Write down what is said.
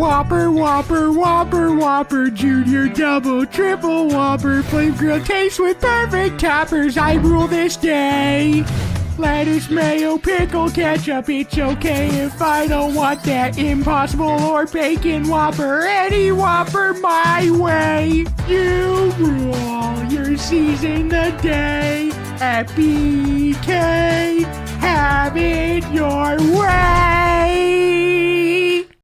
Whopper, Whopper, Whopper, Whopper, Junior, Double, Triple Whopper, Flame Grilled taste with perfect toppers. I rule this day. Lettuce, mayo, pickle, ketchup, it's okay if I don't want that. Impossible or bacon Whopper, any Whopper my way. You rule, you're seizing the day. At BK, have it your way.